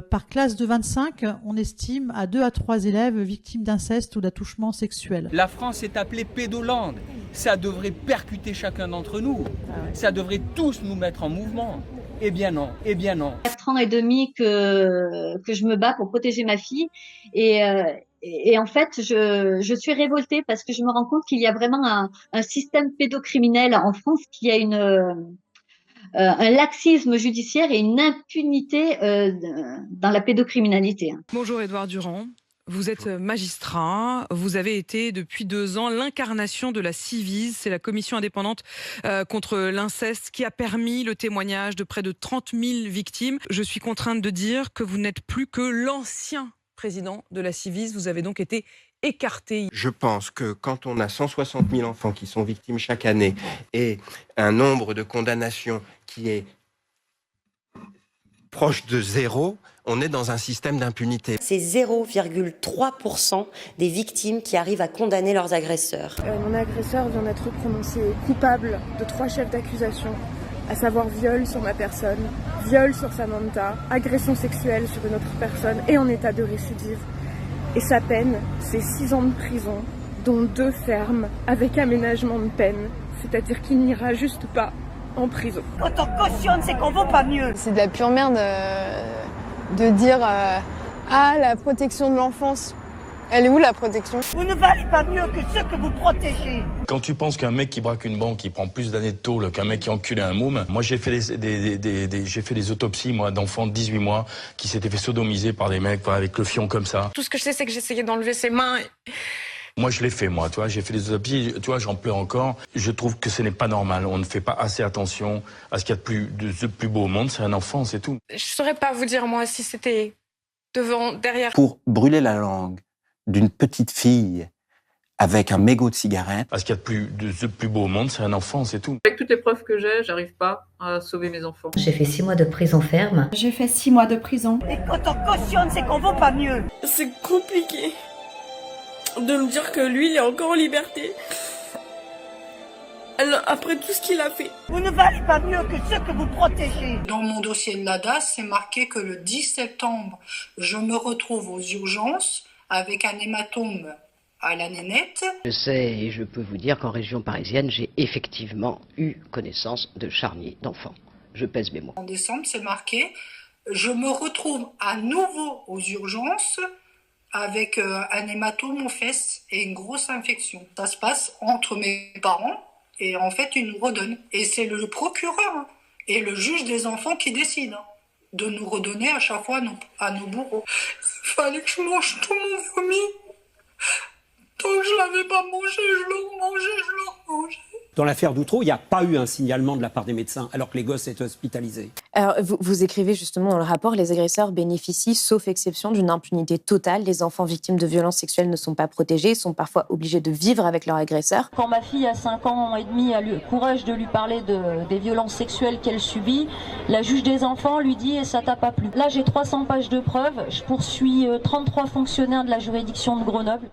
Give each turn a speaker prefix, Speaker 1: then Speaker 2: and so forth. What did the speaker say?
Speaker 1: Par classe de 25, on estime à 2 à 3 élèves victimes d'inceste ou d'attouchement sexuel.
Speaker 2: La France est appelée pédolande. Ça devrait percuter chacun d'entre nous. Ça devrait tous nous mettre en mouvement. Eh bien non, eh bien non.
Speaker 3: 4 ans et demi que je me bats pour protéger ma fille et en fait je suis révoltée parce que je me rends compte qu'il y a vraiment un système pédocriminel en France, qu'il y a un laxisme judiciaire et une impunité dans la pédocriminalité.
Speaker 4: Bonjour Édouard Durand. Vous êtes magistrat, vous avez été depuis 2 ans l'incarnation de la Ciivise, c'est la commission indépendante contre l'inceste qui a permis le témoignage de près de 30 000 victimes. Je suis contrainte de dire que vous n'êtes plus que l'ancien président de la Ciivise, vous avez donc été écarté.
Speaker 5: Je pense que quand on a 160 000 enfants qui sont victimes chaque année et un nombre de condamnations qui est proche de 0, on est dans un système d'impunité.
Speaker 6: C'est 0,3% des victimes qui arrivent à condamner leurs agresseurs.
Speaker 7: Mon agresseur vient d'être prononcé coupable de 3 chefs d'accusation, à savoir viol sur ma personne, viol sur Samantha, agression sexuelle sur une autre personne et en état de récidive. Et sa peine, c'est 6 ans de prison, dont 2 fermes, avec aménagement de peine. C'est-à-dire qu'il n'ira juste pas en prison.
Speaker 8: Quand on cautionne, c'est qu'on vaut pas mieux.
Speaker 9: C'est de la pure merde de dire la protection de l'enfance. Elle est où la protection?
Speaker 8: Vous ne valez pas mieux que ceux que vous protégez.
Speaker 10: Quand tu penses qu'un mec qui braque une banque, il prend plus d'années de tôle qu'un mec qui enculé un môme, moi j'ai fait des autopsies moi d'enfants de 18 mois qui s'étaient fait sodomiser par des mecs avec le fion comme ça.
Speaker 9: Tout ce que je sais, c'est que j'essayais d'enlever ses mains.
Speaker 10: Moi je l'ai fait moi, tu vois, j'ai fait des autopsies, tu vois, j'en pleure encore. Je trouve que ce n'est pas normal, on ne fait pas assez attention à ce qu'il y a de plus beau au monde, c'est un enfant, c'est tout.
Speaker 9: Je saurais pas vous dire moi si c'était devant, derrière.
Speaker 11: Pour brûler la langue d'une petite fille avec un mégot de cigarette.
Speaker 10: Parce qu'il y a de plus beau au monde, c'est un enfant, c'est tout.
Speaker 12: Avec toutes les preuves que j'ai, j'arrive pas à sauver mes enfants.
Speaker 3: J'ai fait 6 mois de prison ferme.
Speaker 13: J'ai fait 6 mois de prison.
Speaker 8: Et quand on cautionne, c'est qu'on vaut pas mieux.
Speaker 14: C'est compliqué de me dire que lui, il est encore en liberté. Alors, après tout ce qu'il a fait.
Speaker 8: Vous ne valez pas mieux que ceux que vous protégez.
Speaker 15: Dans mon dossier de la DAS, c'est marqué que le 10 septembre, je me retrouve aux urgences avec un hématome à la nénette.
Speaker 16: Je sais et je peux vous dire qu'en région parisienne, j'ai effectivement eu connaissance de charniers d'enfants. Je pèse mes mots.
Speaker 15: En décembre, c'est marqué, je me retrouve à nouveau aux urgences avec un hématome aux fesses et une grosse infection. Ça se passe entre mes parents et en fait, ils nous redonnent. Et c'est le procureur et le juge des enfants qui décident de nous redonner à chaque fois à nos bourreaux. Il fallait que je mange tout mon vomi. Tant que je l'avais pas mangé, je le remangeais.
Speaker 17: Dans l'affaire d'Outreau, il n'y a pas eu un signalement de la part des médecins, alors que les gosses étaient hospitalisés.
Speaker 18: Alors, vous écrivez justement dans le rapport, les agresseurs bénéficient, sauf exception, d'une impunité totale. Les enfants victimes de violences sexuelles ne sont pas protégés, sont parfois obligés de vivre avec leur agresseur.
Speaker 19: Quand ma fille a 5 ans et demi a le courage de lui parler des violences sexuelles qu'elle subit, la juge des enfants lui dit « et ça t'a pas plu ». Là, j'ai 300 pages de preuves. Je poursuis 33 fonctionnaires de la juridiction de Grenoble.